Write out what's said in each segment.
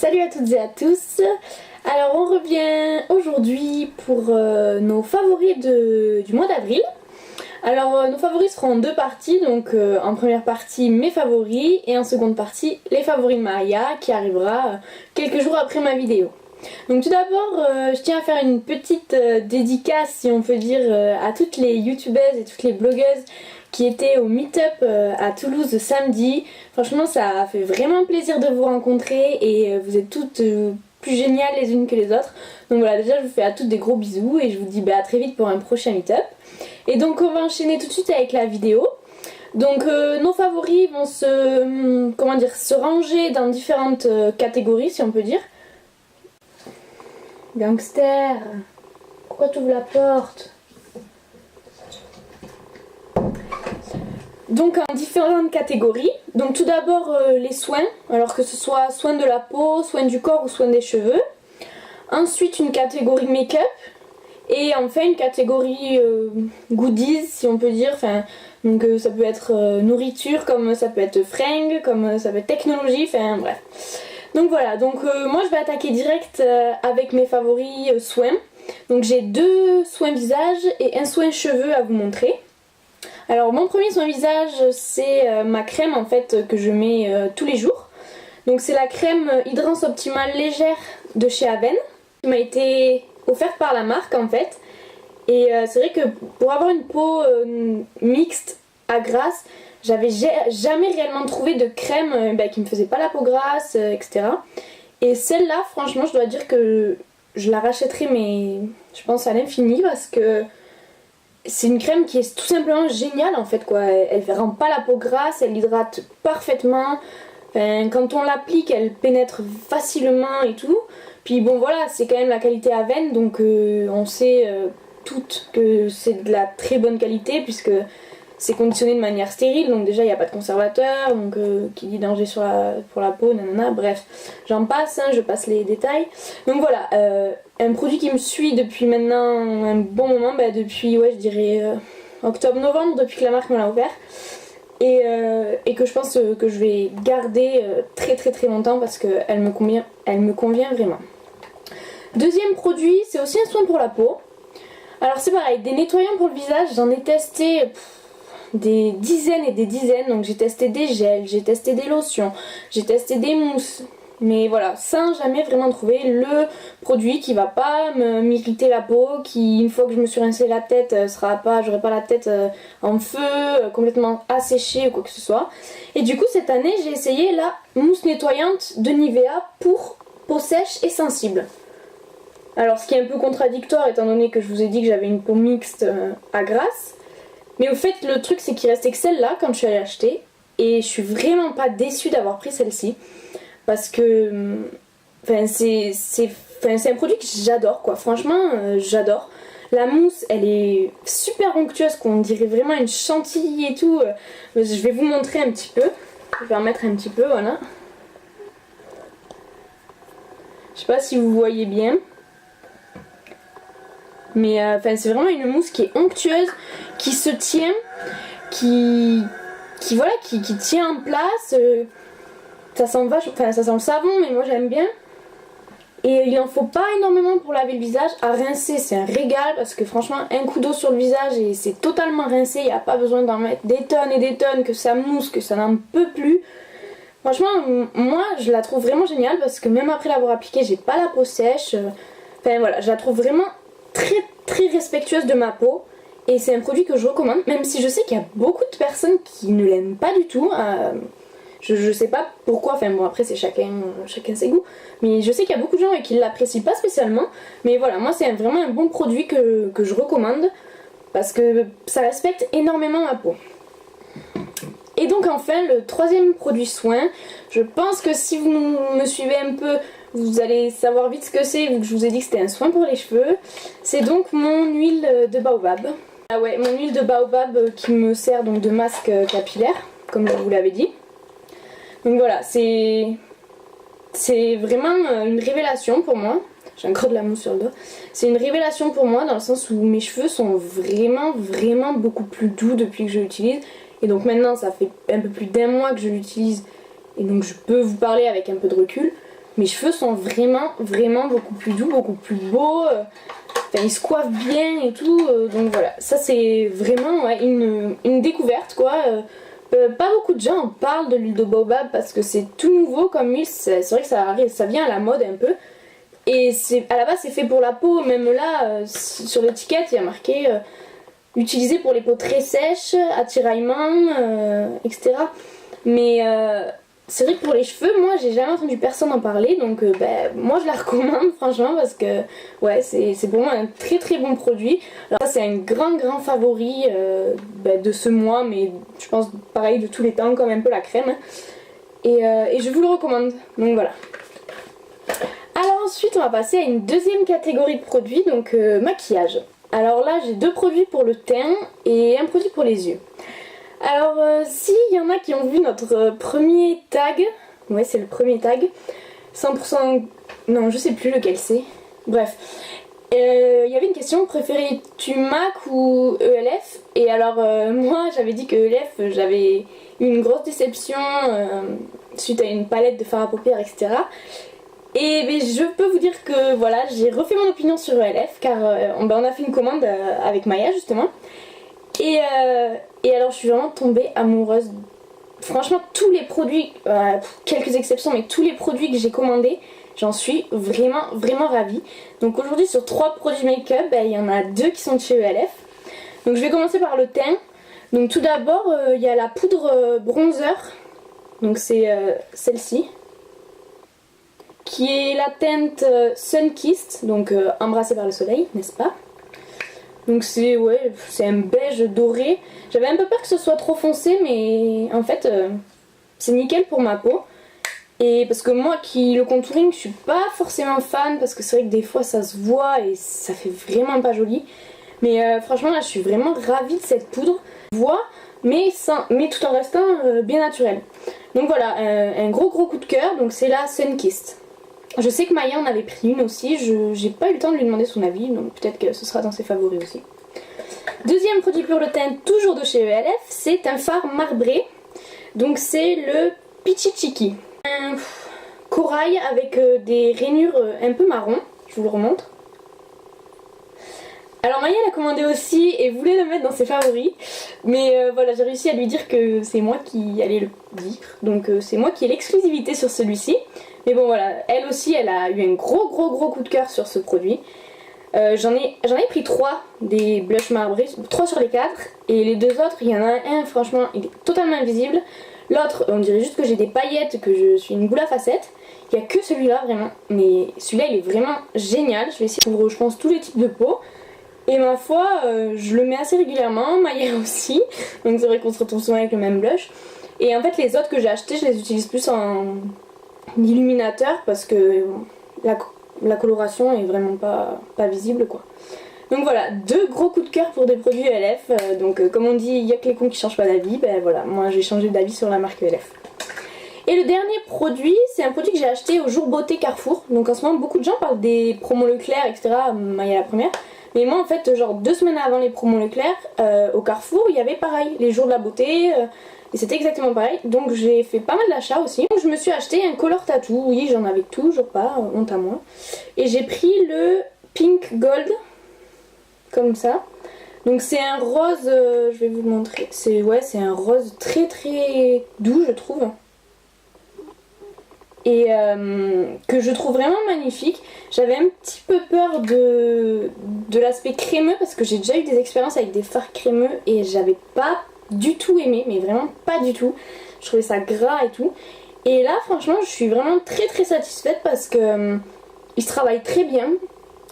Salut à toutes et à tous. Alors on revient aujourd'hui pour nos favoris du mois d'avril. Alors nos favoris seront en deux parties, donc en première partie mes favoris et en seconde partie les favoris de Maria qui arrivera quelques jours après ma vidéo. Donc tout d'abord je tiens à faire une petite dédicace, si on peut dire, à toutes les youtubeuses et toutes les blogueuses qui étaient au meet-up à Toulouse samedi. Franchement ça a fait vraiment plaisir de vous rencontrer et vous êtes toutes plus géniales les unes que les autres. Donc voilà, déjà je vous fais à toutes des gros bisous et je vous dis à très vite pour un prochain meet-up. Et donc on va enchaîner tout de suite avec la vidéo. Donc nos favoris vont se ranger dans différentes catégories, si on peut dire. Gangster, pourquoi tu ouvres la porte? Donc en différentes catégories. Donc tout d'abord les soins, alors que ce soit soins de la peau, soins du corps ou soins des cheveux. Ensuite une catégorie make-up. Et enfin une catégorie goodies, si on peut dire. Donc ça peut être nourriture, comme ça peut être fringues, comme ça peut être technologie, enfin bref. Donc voilà, donc moi je vais attaquer direct avec mes favoris soins. Donc j'ai deux soins visage et un soin cheveux à vous montrer. Alors mon premier soin visage c'est ma crème en fait que je mets tous les jours. Donc c'est la crème Hydrance Optimale légère de chez Aven qui m'a été offerte par la marque en fait. Et c'est vrai que pour avoir une peau mixte à grasse, j'avais jamais réellement trouvé de crème qui me faisait pas la peau grasse, etc. Et celle-là franchement je dois dire que je la rachèterai, mais je pense à l'infini, parce que c'est une crème qui est tout simplement géniale en fait quoi. Elle rend pas la peau grasse, elle hydrate parfaitement. Enfin, quand on l'applique elle pénètre facilement et tout. Puis bon voilà, c'est quand même la qualité Aven, donc on sait toutes que c'est de la très bonne qualité puisque c'est conditionné de manière stérile, donc déjà il n'y a pas de conservateur, donc qui dit danger pour la peau, nanana, bref, j'en passe, je passe les détails. Donc voilà, un produit qui me suit depuis maintenant un bon moment, depuis je dirais octobre-novembre, depuis que la marque me l'a offert. Et que je pense que je vais garder très longtemps parce qu'elle me convient vraiment. Deuxième produit, c'est aussi un soin pour la peau. Alors c'est pareil, des nettoyants pour le visage, j'en ai testé des dizaines et des dizaines. Donc j'ai testé des gels, j'ai testé des lotions, j'ai testé des mousses. Mais voilà, sans jamais vraiment trouver le produit qui va pas m'irriter la peau, qui une fois que je me suis rincé la tête, j'aurai pas la tête en feu, complètement asséchée ou quoi que ce soit. Et du coup cette année j'ai essayé la mousse nettoyante de Nivea pour peau sèche et sensible. Alors ce qui est un peu contradictoire étant donné que je vous ai dit que j'avais une peau mixte à grasse. Mais au fait le truc c'est qu'il restait que celle-là quand je suis allée l'acheter. Et je suis vraiment pas déçue d'avoir pris celle-ci. Parce que c'est un produit que j'adore quoi, franchement j'adore. La mousse elle est super onctueuse, qu'on dirait vraiment une chantilly et tout. Je vais vous montrer un petit peu, je vais en mettre un petit peu, voilà. Je sais pas si vous voyez bien. Mais c'est vraiment une mousse qui est onctueuse, qui se tient, qui tient en place. Ça sent ça sent le savon, mais moi j'aime bien. Et il en faut pas énormément pour laver le visage. À rincer c'est un régal parce que franchement un coup d'eau sur le visage et c'est totalement rincé. Il n'y a pas besoin d'en mettre des tonnes et des tonnes, que ça mousse, que ça n'en peut plus. Franchement moi je la trouve vraiment géniale parce que même après l'avoir appliquée j'ai pas la peau sèche. Enfin voilà, je la trouve vraiment très respectueuse de ma peau. Et c'est un produit que je recommande, même si je sais qu'il y a beaucoup de personnes qui ne l'aiment pas du tout. Je sais pas pourquoi, bon après c'est chacun ses goûts, mais je sais qu'il y a beaucoup de gens qui l'apprécient pas spécialement, mais voilà, moi c'est vraiment un bon produit que je recommande, parce que ça respecte énormément ma peau. Et donc enfin le troisième produit soin, je pense que si vous me suivez un peu, vous allez savoir vite ce que c'est, vu que je vous ai dit que c'était un soin pour les cheveux, c'est donc mon huile de baobab. Ah ouais, mon huile de baobab qui me sert donc de masque capillaire, comme je vous l'avais dit. Donc voilà, c'est vraiment une révélation pour moi. J'ai encore de la mousse sur le doigt. C'est une révélation pour moi dans le sens où mes cheveux sont vraiment beaucoup plus doux depuis que je l'utilise. Et donc maintenant ça fait un peu plus d'un mois que je l'utilise et donc je peux vous parler avec un peu de recul. mes cheveux sont vraiment beaucoup plus doux, beaucoup plus beaux. Enfin, ils se coiffent bien et tout. Donc voilà, ça c'est vraiment ouais, une découverte quoi. Pas beaucoup de gens en parlent de l'huile de baobab parce que c'est tout nouveau comme huile. C'est vrai que ça vient à la mode un peu. Et à la base c'est fait pour la peau. Même là, sur l'étiquette il y a marqué utilisé pour les peaux très sèches, à tiraillement, etc. Mais c'est vrai que pour les cheveux, moi j'ai jamais entendu personne en parler, donc moi je la recommande franchement parce que ouais c'est pour moi un très bon produit. Alors ça c'est un grand favori de ce mois, mais je pense pareil de tous les temps comme un peu la crème. Et je vous le recommande, donc voilà. Alors ensuite on va passer à une deuxième catégorie de produits, donc maquillage. Alors là j'ai deux produits pour le teint et un produit pour les yeux. Alors s'il y en a qui ont vu notre premier tag, ouais c'est le premier tag, 100%, non je sais plus lequel c'est, bref. Il y avait une question, préférais-tu MAC ou ELF? Et alors moi j'avais dit que ELF, j'avais eu une grosse déception suite à une palette de fard à paupières etc. Et je peux vous dire que voilà, j'ai refait mon opinion sur ELF car on a fait une commande avec Maya justement. Et alors je suis vraiment tombée amoureuse. Franchement tous les produits, quelques exceptions, mais tous les produits que j'ai commandés, j'en suis vraiment ravie. Donc aujourd'hui sur 3 produits make-up, il y en a 2 qui sont de chez ELF. Donc je vais commencer par le teint. Donc tout d'abord il y a la poudre bronzer. Donc c'est celle-ci. Qui est la teinte Sun-Kissed, donc embrassée par le soleil, n'est-ce pas? Donc c'est un beige doré. J'avais un peu peur que ce soit trop foncé, mais en fait c'est nickel pour ma peau. Et parce que moi le contouring je suis pas forcément fan parce que c'est vrai que des fois ça se voit et ça fait vraiment pas joli. Mais franchement là je suis vraiment ravie de cette poudre. Mais tout en restant bien naturel. Donc voilà, un gros coup de cœur, donc c'est la Sun-Kissed. Je sais que Maya en avait pris une aussi, j'ai pas eu le temps de lui demander son avis, donc peut-être que ce sera dans ses favoris aussi. Deuxième produit pour le teint, toujours de chez ELF, c'est un fard marbré. Donc c'est le Pichichiki. Un corail avec des rainures un peu marron, je vous le remontre. Alors Maya l'a commandé aussi et voulait le mettre dans ses favoris. Mais voilà, j'ai réussi à lui dire que c'est moi qui allais le dire. Donc c'est moi qui ai l'exclusivité sur celui-ci. Mais bon voilà, elle aussi elle a eu un gros coup de cœur sur ce produit. J'en ai pris 3 des blushs marbrés, 3 sur les 4. Et les 2 autres, il y en a un franchement il est totalement invisible. L'autre on dirait juste que j'ai des paillettes, que je suis une boule à facettes. Il n'y a que celui-là vraiment, mais celui-là il est vraiment génial. Je vais essayer de couvrir je pense tous les types de peau. Et ma foi, je le mets assez régulièrement, Maya aussi. Donc c'est vrai qu'on se retrouve souvent avec le même blush. Et en fait les autres que j'ai achetés, je les utilise plus en illuminateur parce que la coloration est vraiment pas visible quoi. Donc voilà, 2 gros coups de cœur pour des produits ELF. Donc comme on dit, il n'y a que les cons qui changent pas d'avis. Ben voilà, moi j'ai changé d'avis sur la marque ELF. Et le dernier produit, c'est un produit que j'ai acheté au jour beauté Carrefour. Donc en ce moment beaucoup de gens parlent des promos Leclerc etc. Maya la première. Mais moi en fait genre 2 semaines avant les promos Leclerc au Carrefour il y avait pareil les jours de la beauté et c'était exactement pareil. Donc j'ai fait pas mal d'achats aussi. Donc je me suis acheté un color tattoo, oui j'en avais toujours pas, honte à moi. Et j'ai pris le Pink Gold comme ça. Donc c'est un rose, je vais vous le montrer, c'est un rose très doux je trouve. Et que je trouve vraiment magnifique. J'avais un petit peu peur de l'aspect crémeux parce que j'ai déjà eu des expériences avec des fards crémeux et j'avais pas du tout aimé, mais vraiment pas du tout. Je trouvais ça gras et tout. Et là franchement je suis vraiment très satisfaite parce que il se travaille très bien,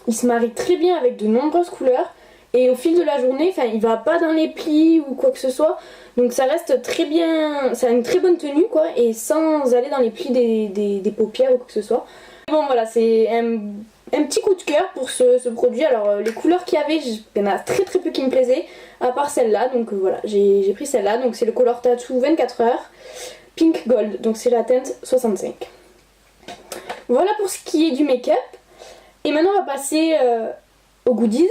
il se marie très bien avec de nombreuses couleurs. Et au fil de la journée, il va pas dans les plis ou quoi que ce soit. Donc ça reste très bien, ça a une très bonne tenue quoi. Et sans aller dans les plis des paupières ou quoi que ce soit. Bon voilà, c'est un petit coup de cœur pour ce produit. Alors les couleurs qu'il y avait, il y en a très peu qui me plaisaient. À part celle-là, donc voilà, j'ai pris celle-là. Donc c'est le Color Tattoo 24 heures Pink Gold, donc c'est la teinte 65. Voilà pour ce qui est du make-up. Et maintenant on va passer aux goodies.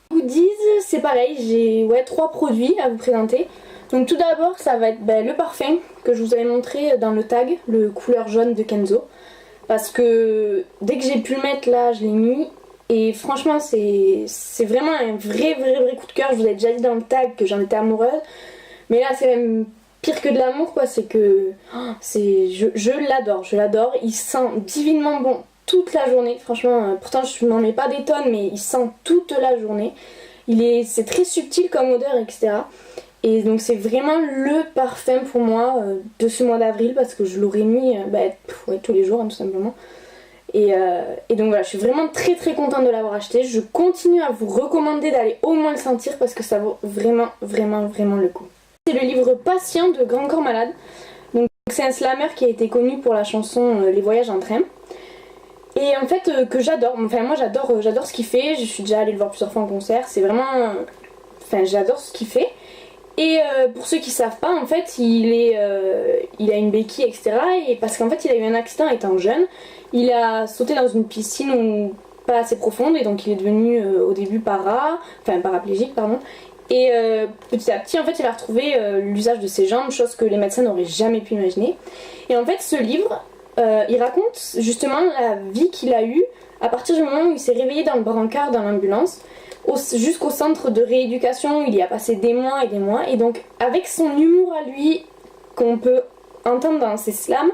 Goodies, c'est pareil, j'ai 3 produits à vous présenter. Donc tout d'abord ça va être le parfum que je vous avais montré dans le tag, le couleur jaune de Kenzo. parce que dès que j'ai pu le mettre là, je l'ai mis. Et franchement, c'est vraiment un vrai coup de cœur. Je vous ai déjà dit dans le tag que j'en étais amoureuse. Mais là, c'est même pire que de l'amour, quoi. C'est que je l'adore. Il sent divinement bon toute la journée. Franchement, pourtant, je n'en mets pas des tonnes, mais il sent toute la journée. C'est très subtil comme odeur, etc. Et donc, c'est vraiment le parfum pour moi de ce mois d'avril parce que je l'aurais mis tous les jours, hein, tout simplement. Et donc voilà, je suis vraiment très contente de l'avoir acheté. Je continue à vous recommander d'aller au moins le sentir parce que ça vaut vraiment le coup. C'est le livre Patient de Grand Corps Malade. Donc c'est un slammer qui a été connu pour la chanson Les voyages en train. Et en fait que j'adore. Enfin moi j'adore ce qu'il fait. Je suis déjà allée le voir plusieurs fois en concert. C'est vraiment... Enfin j'adore ce qu'il fait. Et pour ceux qui savent pas, en fait, il a une béquille, etc. Et parce qu'en fait, il a eu un accident étant jeune. Il a sauté dans une piscine pas assez profonde et donc il est devenu au début paraplégique, pardon. Et petit à petit, en fait, il a retrouvé l'usage de ses jambes, chose que les médecins n'auraient jamais pu imaginer. Et en fait, ce livre, il raconte justement la vie qu'il a eue à partir du moment où il s'est réveillé dans le brancard dans l'ambulance. Jusqu'au centre de rééducation, il y a passé des mois et des mois. Et donc, avec son humour à lui, qu'on peut entendre dans ses slams,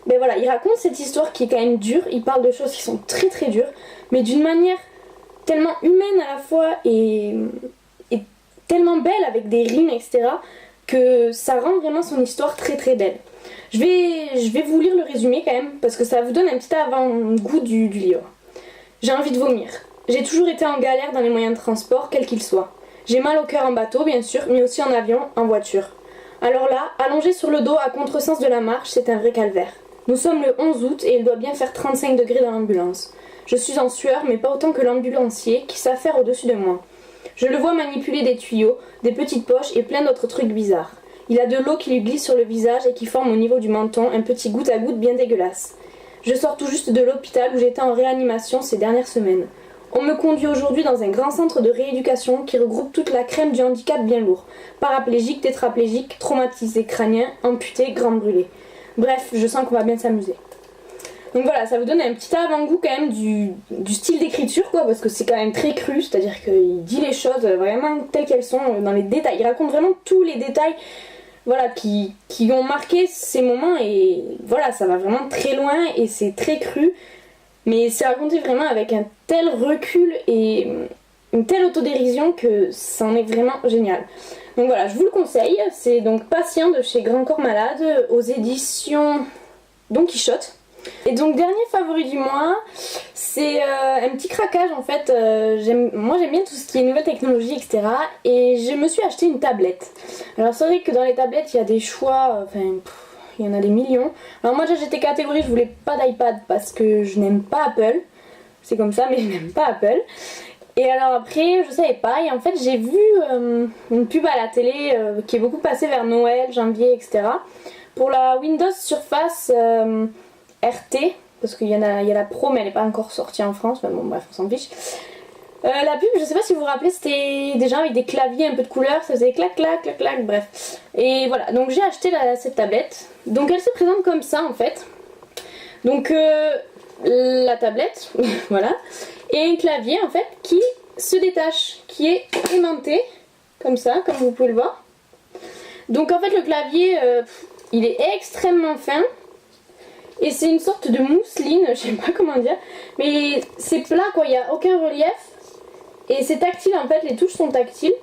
ben voilà, il raconte cette histoire qui est quand même dure. Il parle de choses qui sont très dures, mais d'une manière tellement humaine à la fois et tellement belle avec des rimes, etc., que ça rend vraiment son histoire très belle. Je vais vous lire le résumé quand même, parce que ça vous donne un petit avant-goût du livre. J'ai envie de vomir. J'ai toujours été en galère dans les moyens de transport, quels qu'ils soient. J'ai mal au cœur en bateau, bien sûr, mais aussi en avion, en voiture. Alors là, allongé sur le dos à contresens de la marche, c'est un vrai calvaire. Nous sommes le 11 août et il doit bien faire 35 degrés dans l'ambulance. Je suis en sueur, mais pas autant que l'ambulancier qui s'affaire au-dessus de moi. Je le vois manipuler des tuyaux, des petites poches et plein d'autres trucs bizarres. Il a de l'eau qui lui glisse sur le visage et qui forme au niveau du menton un petit goutte à goutte bien dégueulasse. Je sors tout juste de l'hôpital où j'étais en réanimation ces dernières semaines. On me conduit aujourd'hui dans un grand centre de rééducation qui regroupe toute la crème du handicap bien lourd. Paraplégique, tétraplégique, traumatisé crânien, amputé, grand brûlé. Bref, je sens qu'on va bien s'amuser. Donc voilà, ça vous donne un petit avant-goût quand même du style d'écriture, quoi, parce que c'est quand même très cru, c'est-à-dire qu'il dit les choses vraiment telles qu'elles sont, dans les détails. Il raconte vraiment tous les détails, voilà, qui ont marqué ces moments, et voilà, ça va vraiment très loin et c'est très cru. Mais c'est raconté vraiment avec un tel recul et une telle autodérision que c'en est vraiment génial. Donc voilà, je vous le conseille. C'est donc Patient de chez Grand Corps Malade aux éditions Don Quichotte. Et donc dernier favori du mois, c'est un petit craquage en fait. Moi j'aime bien tout ce qui est nouvelle technologie, etc. Et je me suis acheté une tablette. Alors c'est vrai que dans les tablettes il y a des choix, il y en a des millions. Alors moi déjà j'étais catégorie, je voulais pas d'iPad parce que je n'aime pas Apple. C'est comme ça, mais je n'aime pas Apple. Et alors après, je savais pas. Et en fait, j'ai vu une pub à la télé qui est beaucoup passée vers Noël, janvier, etc. Pour la Windows Surface RT. Parce qu'il y a la Pro, mais elle n'est pas encore sortie en France. Enfin bon, bref, on s'en fiche. La pub, je sais pas si vous vous rappelez, c'était déjà avec des claviers un peu de couleur, ça faisait clac clac clac clac, bref. Et voilà, donc j'ai acheté cette tablette. Donc elle se présente comme ça en fait. Donc la tablette, voilà, et un clavier en fait qui se détache, qui est aimanté, comme ça, comme vous pouvez le voir. Donc en fait le clavier, il est extrêmement fin. Et c'est une sorte de mousseline, je sais pas comment dire, mais c'est plat quoi, il n'y a aucun relief. Et c'est tactile en fait, les touches sont tactiles.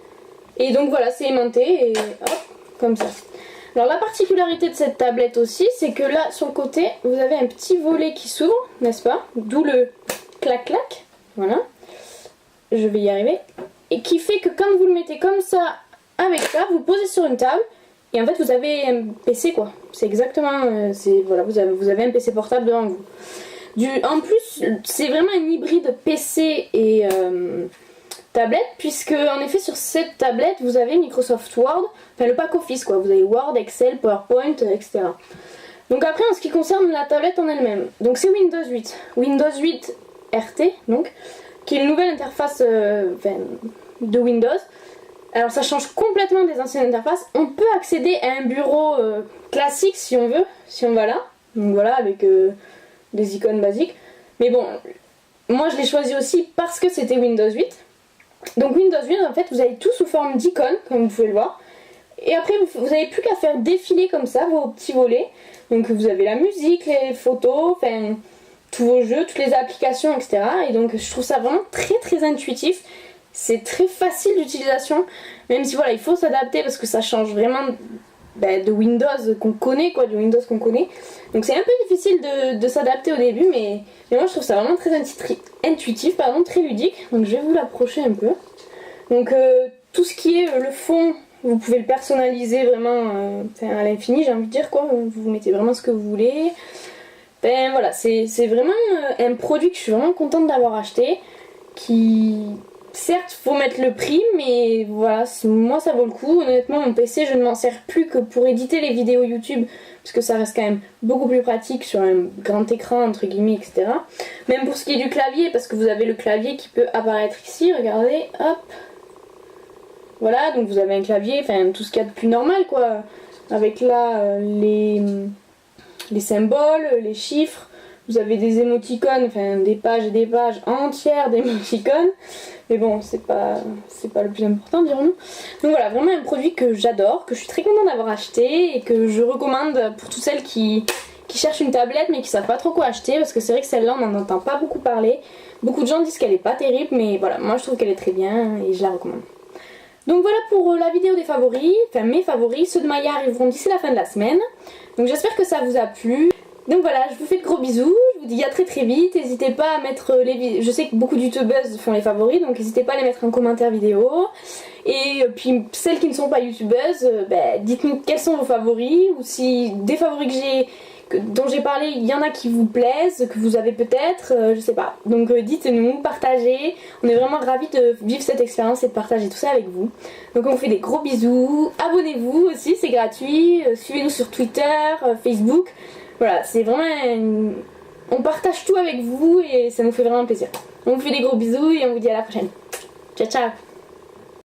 Et donc voilà, c'est aimanté et hop, comme ça. Alors la particularité de cette tablette aussi, c'est que là sur le côté, vous avez un petit volet qui s'ouvre, n'est-ce pas? D'où le clac clac, voilà. Je vais y arriver. Et qui fait que quand vous le mettez comme ça, avec ça, vous posez sur une table. Et en fait vous avez un PC quoi. C'est exactement, voilà, vous avez un PC portable devant vous. En plus, c'est vraiment un hybride PC et tablette, puisque en effet sur cette tablette vous avez Microsoft Word, enfin le pack Office quoi, vous avez Word, Excel, PowerPoint, etc. Donc après en ce qui concerne la tablette en elle-même, donc c'est Windows 8, Windows 8 RT donc, qui est une nouvelle interface de Windows. Alors ça change complètement des anciennes interfaces, on peut accéder à un bureau classique si on veut, si on va là, donc voilà avec des icônes basiques. Mais bon, moi je l'ai choisi aussi parce que c'était Windows 8. Donc Windows 8, en fait, vous avez tout sous forme d'icônes, comme vous pouvez le voir. Et après, vous n'avez plus qu'à faire défiler comme ça vos petits volets. Donc vous avez la musique, les photos, enfin tous vos jeux, toutes les applications, etc. Et donc je trouve ça vraiment très très intuitif. C'est très facile d'utilisation, même si voilà, il faut s'adapter parce que ça change vraiment de Windows qu'on connaît, quoi, du Windows qu'on connaît. Donc c'est un peu difficile de s'adapter au début, mais moi je trouve ça vraiment très intuitif, pardon, très ludique. Donc je vais vous l'approcher un peu. Donc tout ce qui est le fond, vous pouvez le personnaliser vraiment à l'infini, j'ai envie de dire, quoi. Vous mettez vraiment ce que vous voulez. Ben voilà, c'est vraiment un produit que je suis vraiment contente d'avoir acheté, qui... Certes, faut mettre le prix, mais voilà, moi ça vaut le coup. Honnêtement, mon PC, je ne m'en sers plus que pour éditer les vidéos YouTube, parce que ça reste quand même beaucoup plus pratique sur un grand écran, entre guillemets, etc. Même pour ce qui est du clavier, parce que vous avez le clavier qui peut apparaître ici, regardez, hop. Voilà, donc vous avez un clavier, enfin tout ce qu'il y a de plus normal, quoi. Avec là, les symboles, les chiffres. Vous avez des émoticônes, enfin des pages et des pages entières d'émoticônes. Mais bon, c'est pas le plus important, dirons-nous. Donc voilà, vraiment un produit que j'adore, que je suis très contente d'avoir acheté et que je recommande pour toutes celles qui cherchent une tablette mais qui savent pas trop quoi acheter. Parce que c'est vrai que celle-là, on n'en entend pas beaucoup parler. Beaucoup de gens disent qu'elle est pas terrible, mais voilà, moi je trouve qu'elle est très bien et je la recommande. Donc voilà pour la vidéo des favoris, enfin mes favoris. Ceux de Maya arriveront d'ici la fin de la semaine. Donc j'espère que ça vous a plu. Donc voilà, je vous fais de gros bisous, je vous dis à très très vite, n'hésitez pas à mettre les vidéos, je sais que beaucoup de youtubeuses font les favoris, donc n'hésitez pas à les mettre en commentaire vidéo. Et puis celles qui ne sont pas youtubeuses, dites-nous quels sont vos favoris, ou si des favoris dont j'ai parlé, il y en a qui vous plaisent, que vous avez peut-être, je sais pas. Donc dites-nous, partagez, on est vraiment ravis de vivre cette expérience et de partager tout ça avec vous. Donc on vous fait des gros bisous, abonnez-vous aussi, c'est gratuit, suivez-nous sur Twitter, Facebook. Voilà, c'est vraiment on partage tout avec vous et ça nous fait vraiment plaisir. On vous fait des gros bisous et on vous dit à la prochaine. Ciao ciao.